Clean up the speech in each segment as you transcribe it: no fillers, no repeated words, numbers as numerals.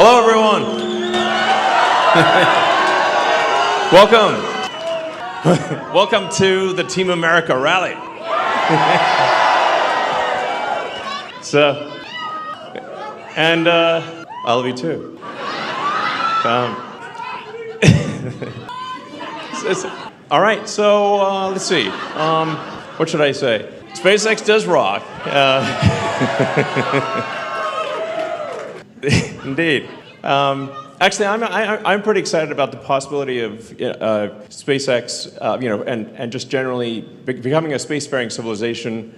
Hello, everyone. Welcome to the Team America rally. And I love you too. All right, so let's see. What should I say? SpaceX does rock. Indeed. Actually, I'm pretty excited about the possibility of SpaceX, and just generally becoming a spacefaring civilization,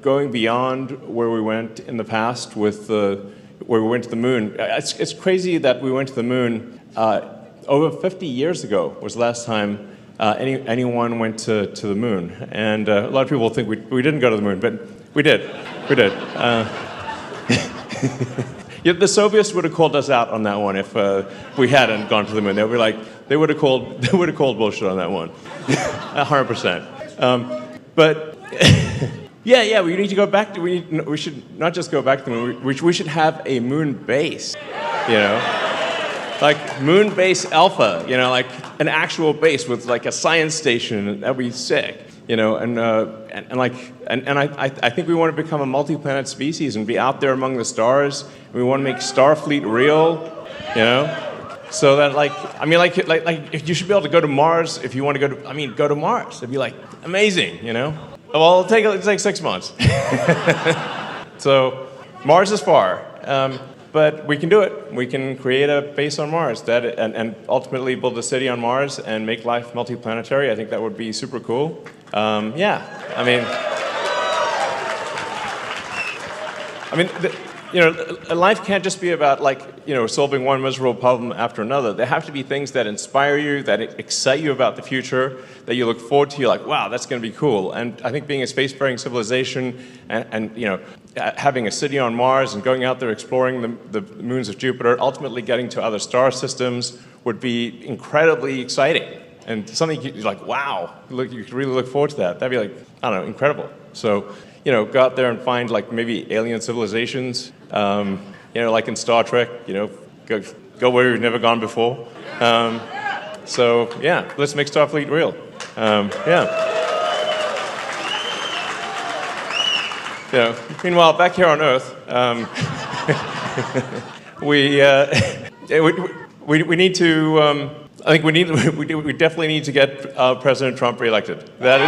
going beyond where we went in the past with where we went to the moon. It's crazy that we went to the moon over 50 years ago was the last time anyone went to the moon, and a lot of people think we didn't go to the moon, but we did. We did. Yeah, the Soviets would have called us out on that one if we hadn't gone to the moon. They would have called bullshit on that one, 100%. But yeah, we need to go back to. We should not just go back to the moon. We should have a moon base, like moon base alpha, like an actual base with like a science station. That'd be sick. I think we want to become a multi-planet species and be out there among the stars. We want to make Starfleet real, so that you should be able to go to Mars if you want to go to Mars. It'd be like amazing, Well, it'll take 6 months. So Mars is far, but we can do it. We can create a base on Mars and ultimately build a city on Mars and make life multi-planetary. I think that would be super cool. Life can't just be about solving one miserable problem after another. There have to be things that inspire you, that excite you about the future, that you look forward to. You're like, wow, that's going to be cool. And I think being a spacefaring civilization and having a city on Mars and going out there exploring the moons of Jupiter, ultimately getting to other star systems would be incredibly exciting. And something you're like, wow, you could really look forward to that. That'd be incredible. So, go out there and find maybe alien civilizations, like in Star Trek, go where you've never gone before. Let's make Starfleet real. Meanwhile, back here on Earth, we need to. I think we definitely need to get President Trump reelected. That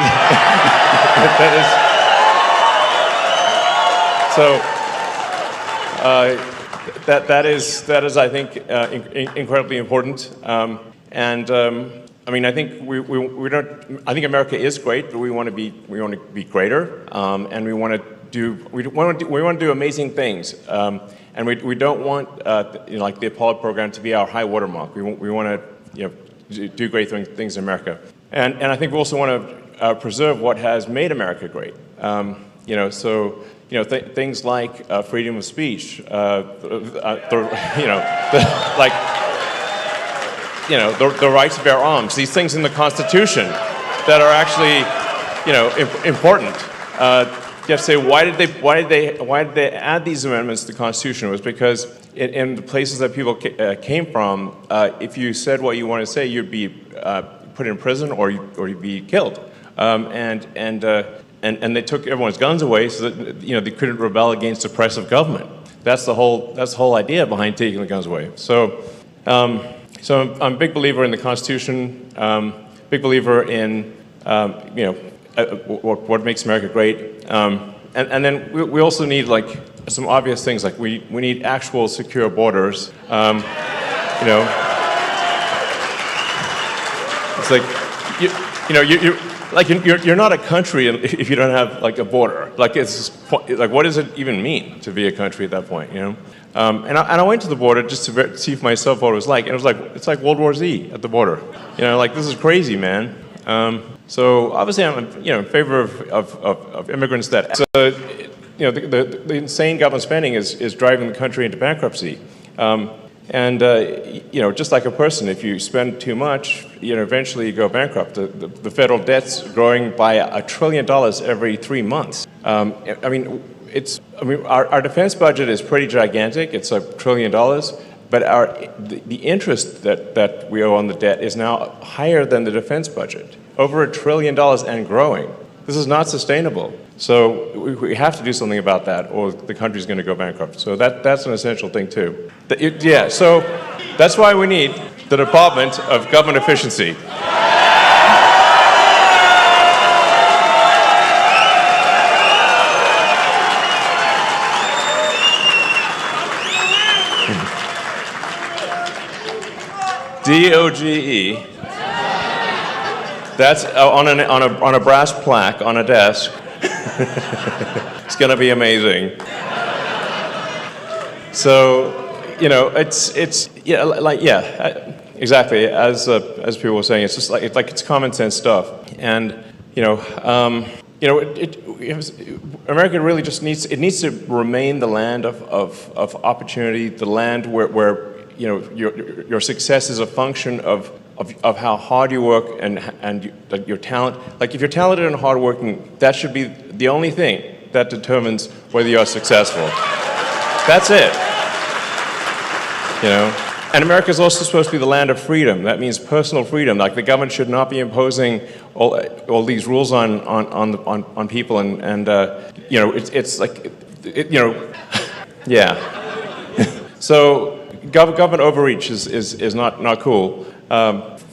is I think incredibly important. I think we don't. I think America is great, but we want to be greater, and we want to do amazing things. And we don't want like the Apollo program to be our high watermark. We want to do great things in America, and I think we also want to preserve what has made America great. Things like freedom of speech, the right to bear arms. These things in the Constitution that are actually important. You have to say, why did they add these amendments to the Constitution? It was because in the places that people came from, if you said what you wanted to say, you'd be put in prison or you'd be killed. And they took everyone's guns away so that they couldn't rebel against oppressive government. That's the whole idea behind taking the guns away. So I'm a big believer in the Constitution. Big believer in what makes America great. And then we also need some obvious things, like we need actual secure borders. It's you're not a country if you don't have a border. What does it even mean to be a country at that point? And I went to the border just to see for myself what it was like, and it's like World War Z at the border. This is crazy, man. So obviously I'm in favor of immigrants that. So the insane government spending is driving the country into bankruptcy. Just like a person, if you spend too much, eventually you go bankrupt. The federal debt's growing by $1 trillion every 3 months. Our defense budget is pretty gigantic. It's $1 trillion. but the interest that we owe on the debt is now higher than the defense budget, over $1 trillion and growing. This is not sustainable. So we have to do something about that, or the country's going to go bankrupt. So that's an essential thing too. So that's why we need the Department of Government Efficiency. DOGE. That's on a brass plaque on a desk. It's going to be amazing. So, exactly. As people were saying, it's just like it's common sense stuff. And America really just needs to remain the land of opportunity, the land where your success is a function of how hard you work and your talent. Like if you're talented and hardworking, that should be the only thing that determines whether you're successful. That's it. And America is also supposed to be the land of freedom. That means personal freedom. Like the government should not be imposing all these rules on people, it's like yeah. So government overreach is not cool.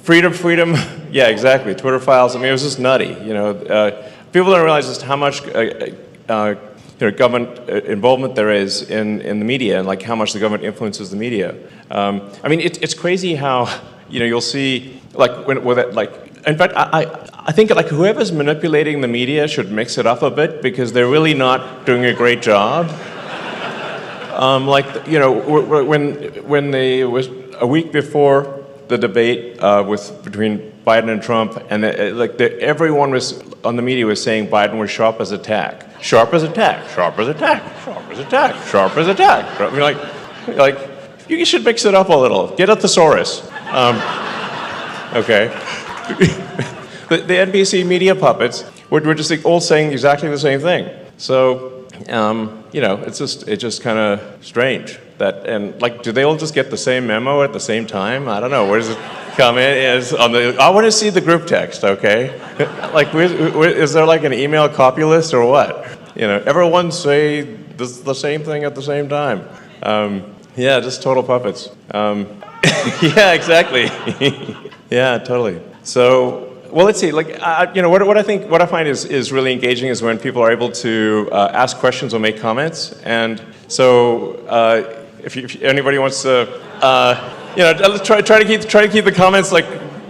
Freedom, yeah, exactly. Twitter files. I mean, it was just nutty. People don't realize just how much government involvement there is in the media, and like how much the government influences the media. I mean, it's crazy how you'll see in fact, I think like whoever's manipulating the media should mix it up a bit, because they're really not doing a great job. When they was a week before the debate between Biden and Trump, and everyone was on the media was saying Biden was sharp as a tack, sharp as a tack, sharp as a tack, sharp as a tack, sharp as a tack. I mean, like you should mix it up a little. Get a thesaurus. Okay. The NBC media puppets were just all saying exactly the same thing. So. It's just kind of strange do they all just get the same memo at the same time? I don't know. Where does it come in? I want to see the group text. Okay, is there like an email copy list or what? Everyone say the same thing at the same time. Yeah, just total puppets. Yeah, exactly. Yeah, totally. So. Well, let's see. What I find is really engaging is when people are able to ask questions or make comments. And so, if anybody wants to, try to keep the comments like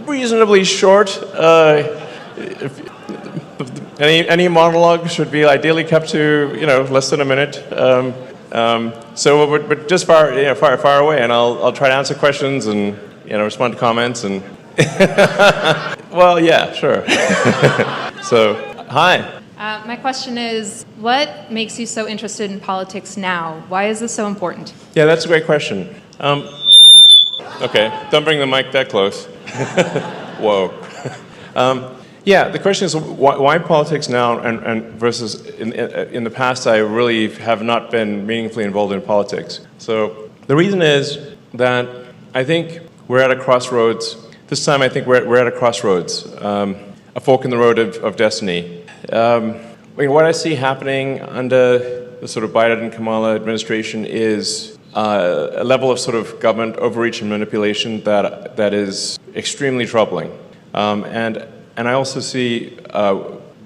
reasonably short. Any monologue should be ideally kept to less than a minute. But just far away, and I'll try to answer questions and respond to comments and. Well, yeah, sure. So, hi. My question is, what makes you so interested in politics now? Why is this so important? Yeah, that's a great question. Okay, don't bring the mic that close. Whoa. Yeah, the question is, why politics now and versus in the past I really have not been meaningfully involved in politics. So the reason is that I think we're at a crossroads. This time, I think we're at a crossroads, a fork in the road of destiny. What I see happening under the sort of Biden and Kamala administration is a level of sort of government overreach and manipulation that is extremely troubling. And I also see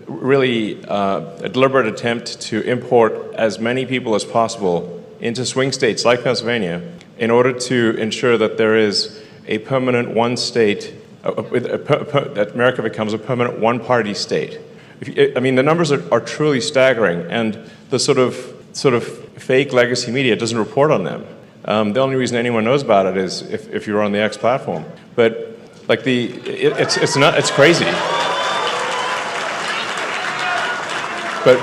really a deliberate attempt to import as many people as possible into swing states like Pennsylvania in order to ensure that there is a permanent one state, that America becomes a permanent one-party state. I mean, the numbers are truly staggering, and the sort of fake legacy media doesn't report on them. The only reason anyone knows about it is if you're on the X platform. But like it's crazy. But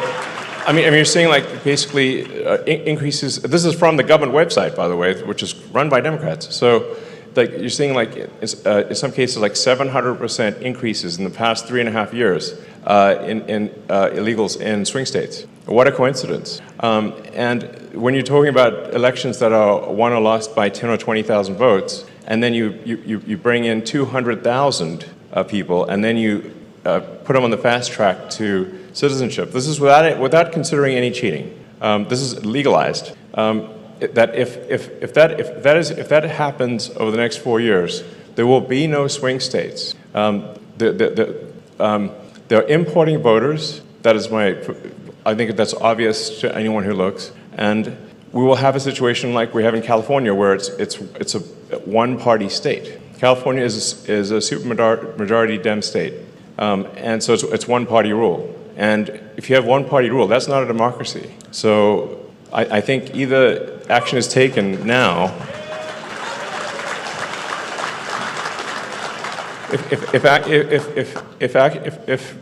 I mean, you're seeing like basically increases. This is from the government website, by the way, which is run by Democrats. So. Like you're seeing, like in some cases, like 700% increases in the past 3.5 years in illegals in swing states, What a coincidence. And when you're talking about elections that are won or lost by 10 or 20,000 votes, and then you bring in 200,000 people, and then you put them on the fast track to citizenship. This is without considering any cheating. This is legalized. That if that happens over the next 4 years, there will be no swing states. They're importing voters. That is I think that's obvious to anyone who looks. And we will have a situation like we have in California, where it's a one-party state. California is a super-majority Dem state, and so it's one-party rule. And if you have one-party rule, that's not a democracy. So I think either action is taken now. If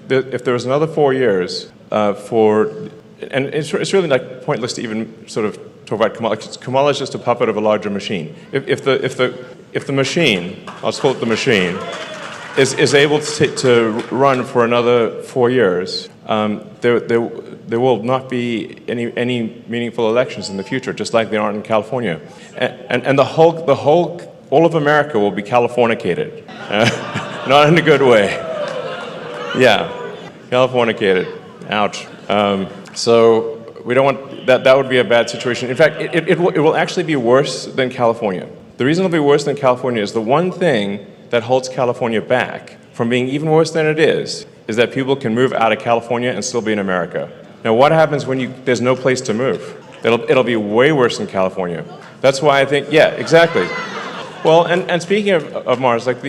there was another 4 years and it's really like pointless to even sort of talk about Kamala, because Kamala is just a puppet of a larger machine. If the machine, I'll just call it the machine, is able to run for another 4 years, there will not be any meaningful elections in the future, just like there aren't in California, and all of America will be Californicated, not in a good way. Yeah, Californicated. Ouch. So we don't want that. That would be a bad situation. In fact, it will actually be worse than California. The reason it'll be worse than California is the one thing that holds California back from being even worse than it is that people can move out of California and still be in America. Now, what happens when there's no place to move? It'll be way worse than California. That's why I think, yeah, exactly. Well, and speaking of Mars, like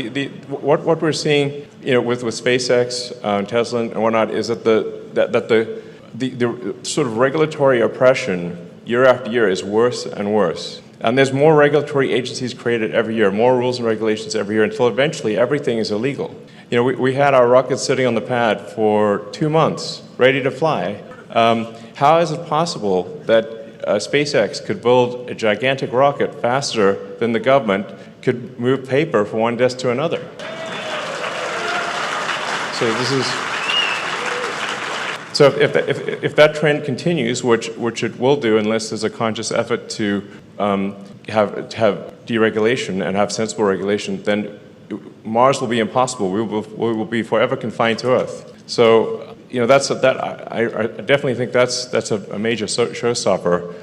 what we're seeing, with SpaceX, Tesla, and whatnot, is that the sort of regulatory oppression year after year is worse and worse. And there's more regulatory agencies created every year, more rules and regulations every year, until eventually everything is illegal. We had our rocket sitting on the pad for 2 months, ready to fly. How is it possible that SpaceX could build a gigantic rocket faster than the government could move paper from one desk to another? So if that trend continues, which it will do unless there's a conscious effort to have deregulation and have sensible regulation, then Mars will be impossible. We will be forever confined to Earth. So I definitely think that's a major showstopper.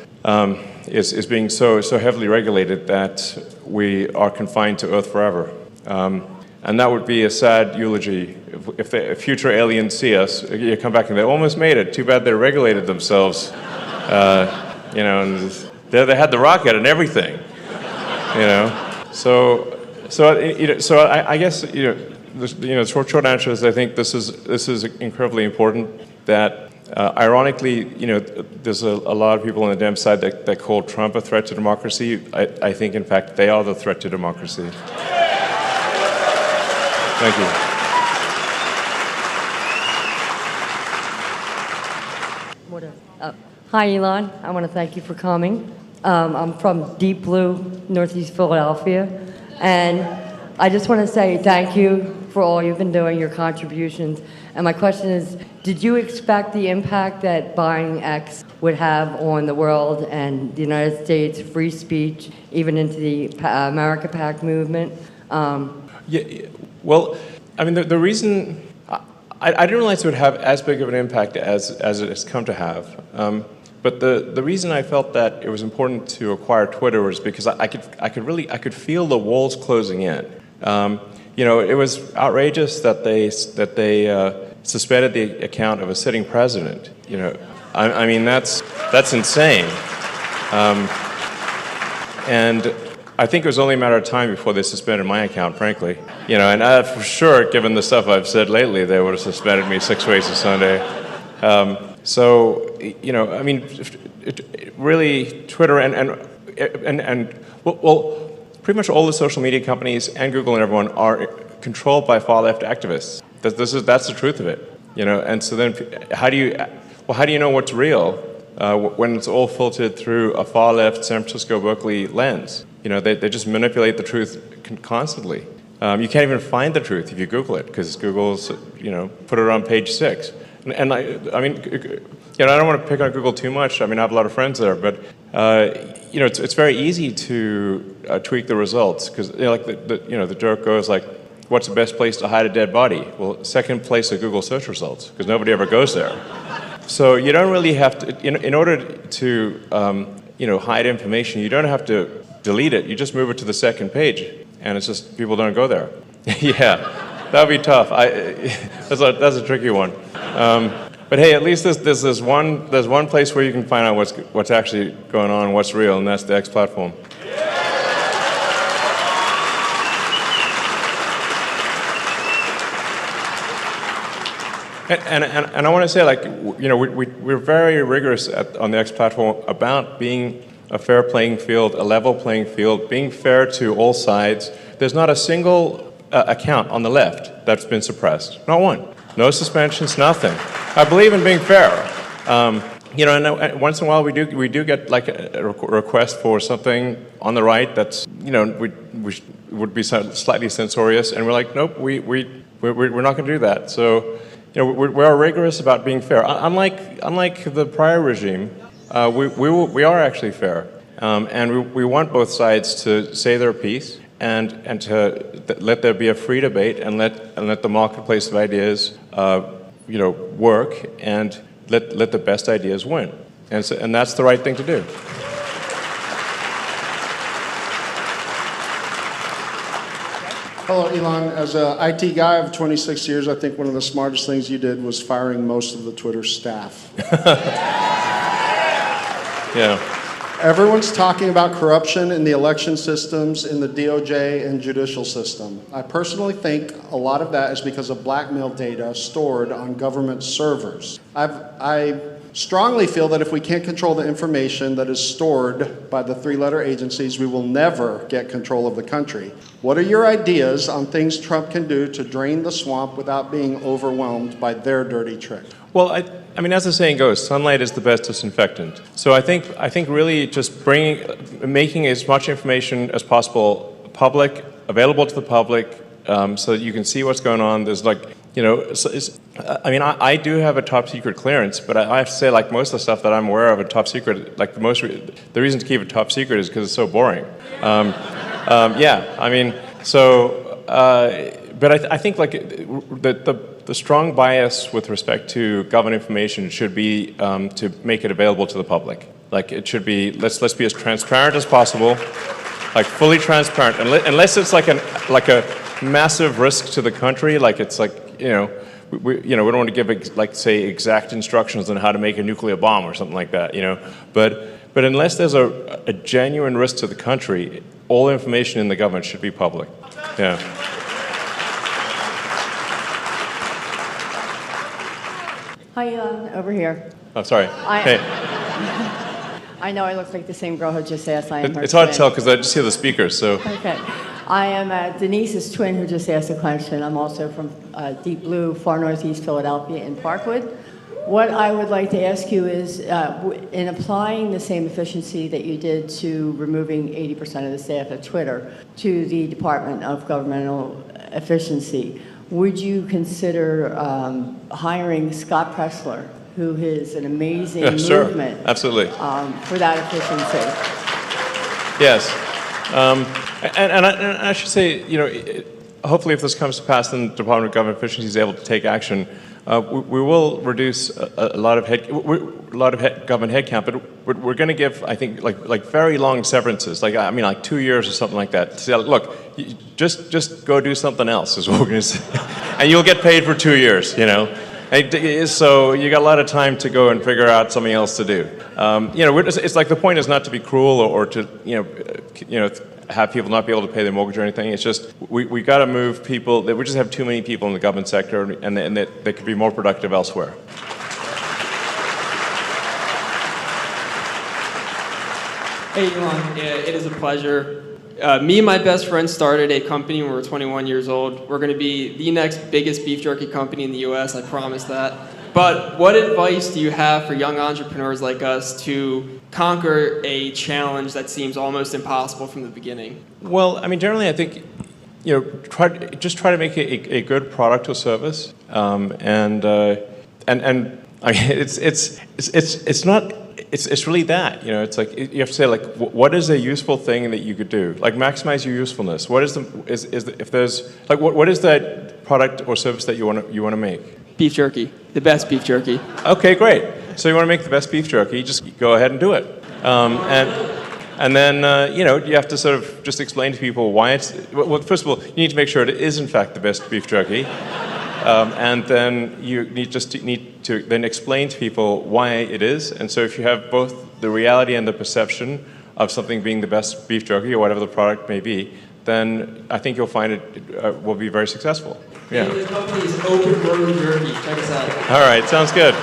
Is being so heavily regulated that we are confined to Earth forever. And that would be a sad eulogy. If future aliens see us, you come back and they almost made it. Too bad they regulated themselves. And they had the rocket and everything. So I guess the short answer is I think this is incredibly important. That ironically, there's a lot of people on the Dem side that call Trump a threat to democracy. I think in fact they are the threat to democracy. Thank you. Hi, Elon. I want to thank you for coming. I'm from Deep Blue, Northeast Philadelphia, and I just want to say thank you for all you've been doing, your contributions. And my question is, did you expect the impact that buying X would have on the world and the United States, free speech, even into the America PAC movement? Yeah, well, I mean, the reason I didn't realize it would have as big of an impact as it has come to have. But the reason I felt that it was important to acquire Twitter was because I could feel the walls closing in. It was outrageous that they suspended the account of a sitting president. I mean that's insane. And I think it was only a matter of time before they suspended my account, frankly. And for sure, given the stuff I've said lately, they would have suspended me 6 ways to Sunday. I mean, really, Twitter and pretty much all the social media companies and Google and everyone are controlled by far-left activists. That's the truth of it. And so then, how do you know what's real when it's all filtered through a far-left San Francisco, Berkeley lens? They just manipulate the truth constantly. You can't even find the truth if you Google it, because Google's, put it on page 6. And I mean, I don't want to pick on Google too much. I mean, I have a lot of friends there, but it's very easy to tweak the results because the joke goes like, what's the best place to hide a dead body? Well, second place of Google search results because nobody ever goes there. So you don't really have to, in order to hide information, you don't have to delete it. You just move it to the second page, and it's just people don't go there. Yeah, that would be tough. That's a tricky one. But hey, at least there's one place where you can find out what's actually going on, what's real, and that's the X platform. And I want to say, we're very rigorous on the X platform about being a fair playing field, a level playing field, being fair to all sides. There's not a single account on the left that's been suppressed. Not one. No suspensions, nothing. I believe in being fair. And once in a while we do get like a request for something on the right that's would be slightly censorious, and we're like, nope, we're not going to do that. So. We are rigorous about being fair. Unlike the prior regime, we are actually fair, and we want both sides to say their piece and to let there be a free debate and let the marketplace of ideas work and let the best ideas win, and that's the right thing to do. Hello, Elon. As an IT guy of 26 years, I think one of the smartest things you did was firing most of the Twitter staff. Yeah. Everyone's talking about corruption in the election systems, in the DOJ and judicial system. I personally think a lot of that is because of blackmail data stored on government servers. I strongly feel that if we can't control the information that is stored by the three-letter agencies, we will never get control of the country. What are your ideas on things Trump can do to drain the swamp without being overwhelmed by their dirty trick? Well, I mean, as the saying goes, sunlight is the best disinfectant. So I think really just making as much information as possible public, available to the public, so that you can see what's going on. There's I do have a top secret clearance, but I have to say, like most of the stuff that I'm aware of, a top secret, like the reason to keep it top secret is because it's so boring. But I think like the strong bias with respect to government information should be to make it available to the public. Like it should be, let's be as transparent as possible, like fully transparent, unless it's like a massive risk to the country, like it's like, we don't want to give say exact instructions on how to make a nuclear bomb or something like that, But unless there's a genuine risk to the country, all information in the government should be public. Yeah. Hi, Elon, over here. Oh, sorry. Hey. I know I look like the same girl who just asked. I am her It's hard to twin. tell because I just hear the speakers, so. Okay. I am Denise's twin who just asked a question. I'm also from Deep Blue, far northeast Philadelphia in Parkwood. What I would like to ask you is, in applying the same efficiency that you did to removing 80% of the staff at Twitter to the Department of Governmental Efficiency, would you consider hiring Scott Pressler, who is an amazing movement Absolutely. For that efficiency? Yes. And I should say, hopefully if this comes to pass, then the Department of Government Efficiency is able to take action. We will reduce a lot of government headcount, but we're going to give, I think, like very long severances, like 2 years or something like that. So, look, just go do something else is what we're going to say, and you'll get paid for 2 years. So you got a lot of time to go and figure out something else to do. It's like the point is not to be cruel or to have people not be able to pay their mortgage or anything. It's just we got to move people. We just have too many people in the government sector, and they could be more productive elsewhere. Hey Elon, it is a pleasure. Me and my best friend started a company when we were 21 years old. We're going to be the next biggest beef jerky company in the U.S., I promise that. But what advice do you have for young entrepreneurs like us to conquer a challenge that seems almost impossible from the beginning? Well, I mean, generally, I think, try to make a good product or service, and and I mean, it's not. It's really that, you know. It's like you have to say, like, what is a useful thing that you could do? Like, maximize your usefulness. What is if there's like what is that product or service that you want to make? Beef jerky, the best beef jerky. Okay, great. So you want to make the best beef jerky? Just go ahead and do it. And then you know, you have to sort of just explain to people why it's. Well, first of all, you need to make sure it is in fact the best beef jerky. And then you need to then explain to people why it is. And so if you have both the reality and the perception of something being the best beef jerky or whatever the product may be, then I think you'll find it will be very successful. Yeah. The company is Open Road Jerky. Check us out. All right, sounds good.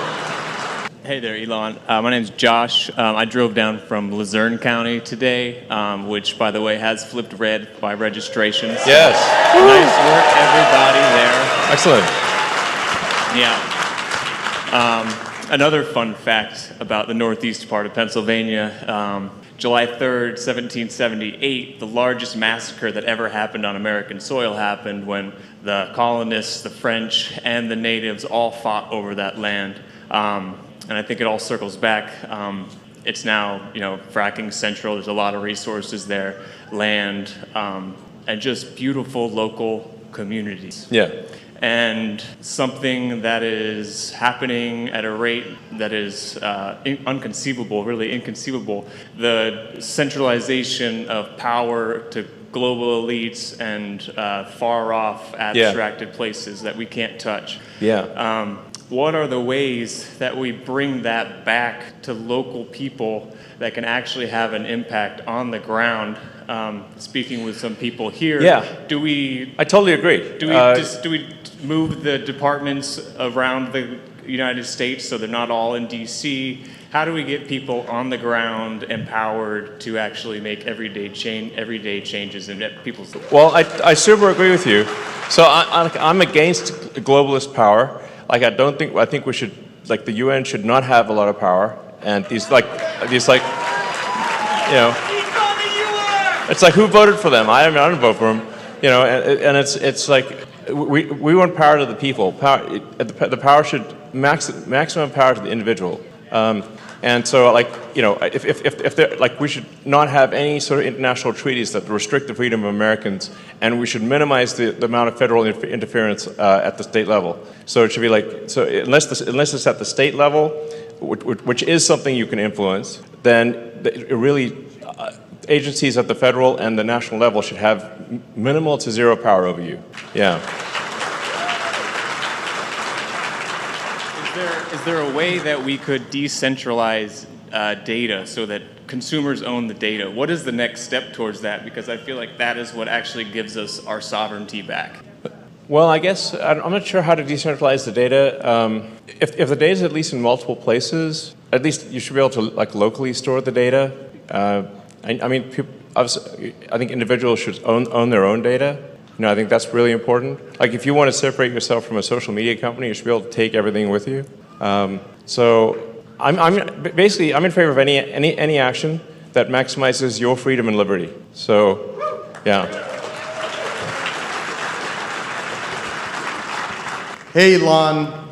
Hey there, Elon. My name's Josh. I drove down from Luzerne County today, which, by the way, has flipped red by registrations. Yes. Nice work, everybody there. Excellent. Yeah. Another fun fact about the northeast part of Pennsylvania, July 3rd, 1778, the largest massacre that ever happened on American soil happened when the colonists, the French, and the natives all fought over that land. And I think it all circles back. It's now, you know, fracking central. There's a lot of resources there, land, and just beautiful local communities. Yeah. And something that is happening at a rate that is inconceivable, really inconceivable, the centralization of power to global elites and far off abstracted places that we can't touch. Yeah. What are the ways that we bring that back to local people that can actually have an impact on the ground? Speaking with some people here, do we? I totally agree. Do we move the departments around the United States so they're not all in D.C.? How do we get people on the ground empowered to actually make everyday changes in people's lives? Well, I super agree with you. So I'm against globalist power. Like, I think we should, like, the UN should not have a lot of power, and these like, you know, it's like, who voted for them? I didn't vote for them, you know, and it's like, we want power to the people. The power should maximum power to the individual. And so, like, you know, if they're, like, we should not have any sort of international treaties that restrict the freedom of Americans, and we should minimize the amount of federal interference at the state level. So it should be like, so unless it's at the state level, which is something you can influence, then agencies at the federal and the national level should have minimal to zero power over you. Yeah. Is there a way that we could decentralize data so that consumers own the data? What is the next step towards that? Because I feel like that is what actually gives us our sovereignty back. Well, I guess I'm not sure how to decentralize the data. If the data is at least in multiple places, at least you should be able to, like, locally store the data. I mean, I think individuals should own their own data. You know, I think that's really important. Like, if you want to separate yourself from a social media company, you should be able to take everything with you. So I'm in favor of any action that maximizes your freedom and liberty. So, yeah. Hey, Elon.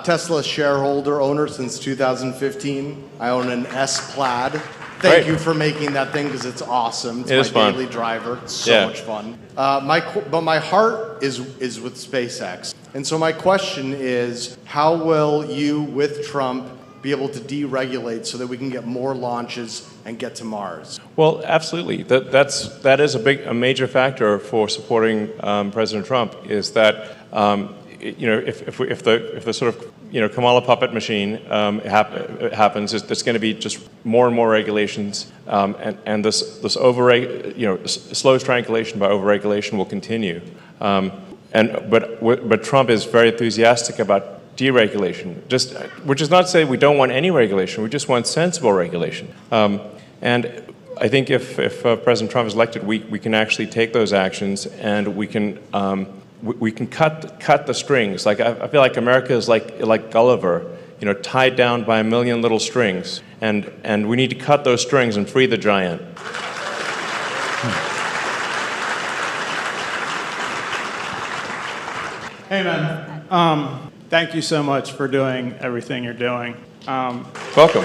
Tesla shareholder, owner since 2015. I own an S Plaid. Thank you for making that thing, because it's awesome. It's my daily driver. It's so much fun. But my heart is with SpaceX. And so my question is, how will you, with Trump, be able to deregulate so that we can get more launches and get to Mars? Well, absolutely. That is a major factor for supporting President Trump. Is that you know, if the sort of, you know, Kamala puppet machine happens, there's going to be just more and more regulations, and this slow strangulation by overregulation will continue. But Trump is very enthusiastic about deregulation, which is not to say we don't want any regulation. We just want sensible regulation. And I think if President Trump is elected, we can actually take those actions, and we can cut the strings. Like, I feel like America is like Gulliver, you know, tied down by a million little strings, and we need to cut those strings and free the giant. Hey, man. Thank you so much for doing everything you're doing. Welcome.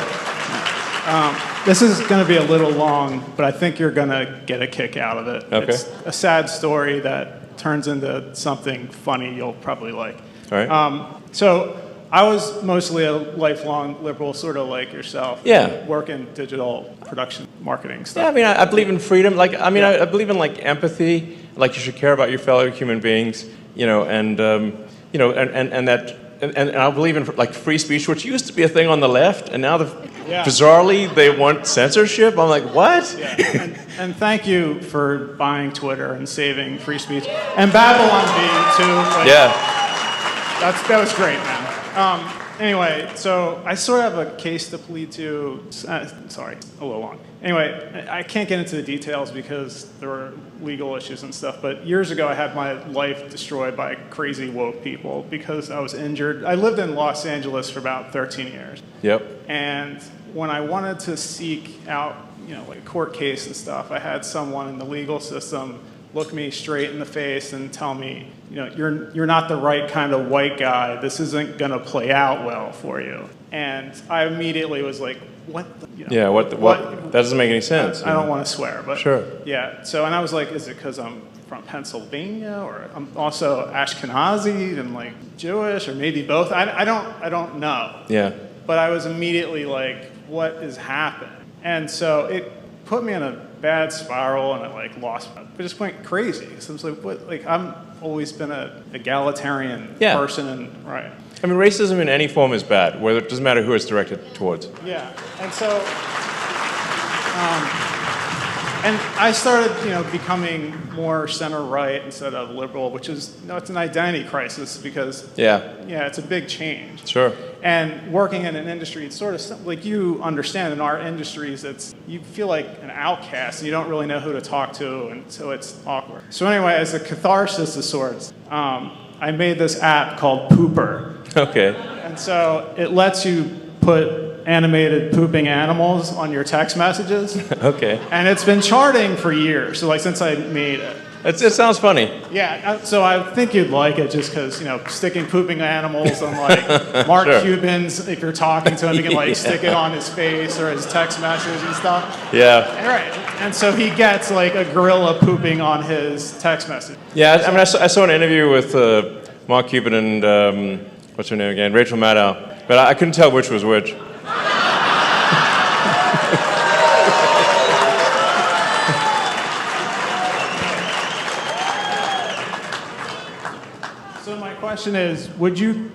This is going to be a little long, but I think you're going to get a kick out of it. Okay. It's a sad story that turns into something funny you'll probably like. All right. So I was mostly a lifelong liberal, sort of like yourself. Yeah. Work in digital production marketing stuff. Yeah, I mean, I believe in freedom. Like, I mean, I believe in like empathy. Like, you should care about your fellow human beings. You know, and you know, and I believe in like free speech, which used to be a thing on the left, and now bizarrely they want censorship. I'm like, what? Yeah. And thank you for buying Twitter and saving free speech, and Babylon Bee too. Like, Yeah. that was great, man. Anyway, so I sort of have a case to plead to. Sorry, a little long. Anyway, I can't get into the details because there were legal issues and stuff, but years ago I had my life destroyed by crazy woke people because I was injured. I lived in Los Angeles for about 13 years. Yep. And when I wanted to seek out, like court case and stuff, I had someone in the legal system look me straight in the face and tell me, you're not the right kind of white guy. This isn't going to play out well for you. And I immediately was like, what? Yeah, what? That doesn't make any sense. I don't want to swear, but sure. Yeah. So, and I was like, is it because I'm from Pennsylvania, or I'm also Ashkenazi and like Jewish, or maybe both? I don't know. Yeah. But I was immediately like, what is happening? And so it put me in a bad spiral, and I just went crazy. So I was like, what? Like, I'm always been a egalitarian person, and right. I mean, racism in any form is bad, whether it doesn't matter who it's directed towards. Yeah, and so, and I started, becoming more center-right instead of liberal, which is, it's an identity crisis because, it's a big change. Sure. And working in an industry, it's sort of like you understand in our industries, you feel like an outcast, and you don't really know who to talk to, and so it's awkward. So anyway, as a catharsis of sorts, I made this app called Pooper. Okay. And so it lets you put animated pooping animals on your text messages. Okay. And it's been charting for years, so since I made it. It sounds funny. Yeah, so I think you'd like it just because, sticking pooping animals on Mark Cuban's, if you're talking to him, you can stick it on his face or his text messages and stuff. Yeah. Right. And so he gets a gorilla pooping on his text message. Yeah, I mean, I saw an interview with Mark Cuban and, what's her name again? Rachel Maddow. But I couldn't tell which was which. So my question is, would you,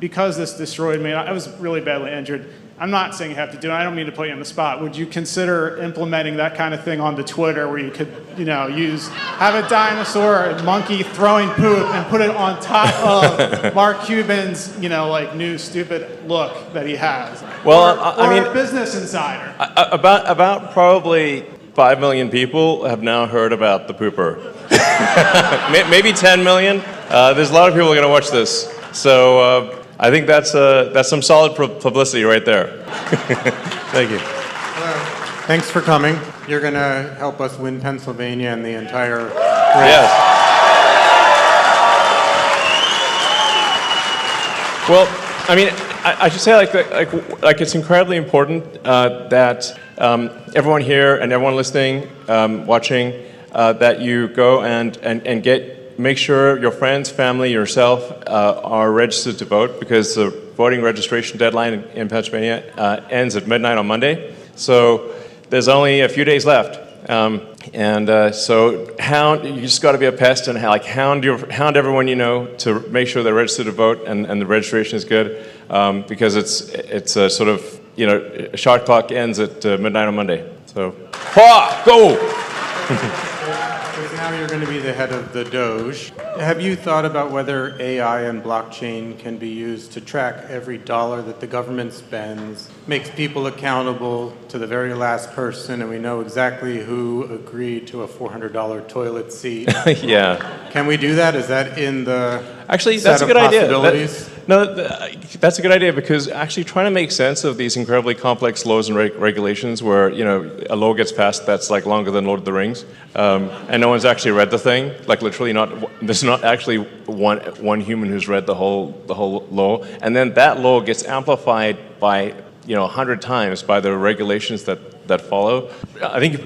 because this destroyed me, I was really badly injured. I'm not saying you have to do it. I don't mean to put you on the spot. Would you consider implementing that kind of thing onto Twitter where you could, have a dinosaur or a monkey throwing poop and put it on top of Mark Cuban's, new stupid look that he has? Well, I mean, Business Insider. About probably 5 million people have now heard about the pooper. Maybe 10 million. There's a lot of people going to watch this. So I think that's some solid publicity right there. Thank you. Hello. Thanks for coming. You're going to help us win Pennsylvania and the entire race. Yes. Well, I mean, I should say like it's incredibly important that everyone here and everyone listening, watching, that you go and make sure your friends, family, yourself are registered to vote, because the voting registration deadline in Pennsylvania ends at midnight on Monday. So there's only a few days left. So you just got to be a pest and hound everyone you know to make sure they're registered to vote and the registration is good, because it's a sort of, a shot clock ends at midnight on Monday. So, go! Now you're going to be the head of the Doge. Have you thought about whether AI and blockchain can be used to track every dollar that the government spends, makes people accountable to the very last person, and we know exactly who agreed to a $400 toilet seat? Yeah. Can we do that? Is that in the Actually, set that's a of good idea. possibilities? No, that's a good idea because actually trying to make sense of these incredibly complex laws and regulations where, a law gets passed that's like longer than Lord of the Rings, and no one's actually read the thing, like literally there's not actually one human who's read the whole law, and then that law gets amplified by, 100 times by the regulations that follow. I think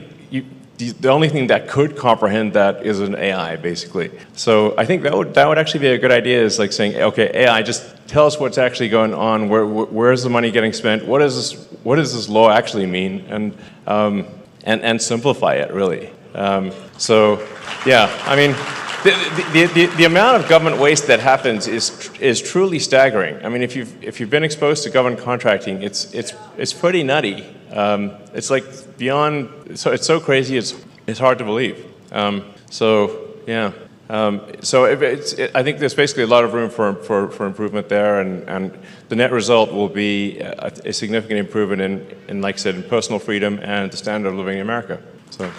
the only thing that could comprehend that is an AI, basically. So I think that would actually be a good idea, is like saying, okay, AI, just tell us what's actually going on. Where's the money getting spent? What does this law actually mean? And simplify it, really. So, yeah, I mean, the amount of government waste that happens is truly staggering. I mean, if you've been exposed to government contracting, it's pretty nutty. It's like beyond. So it's so crazy. It's hard to believe. So yeah. I think there's basically a lot of room for improvement there, and the net result will be a significant improvement in, like I said, in personal freedom and the standard of living in America. So.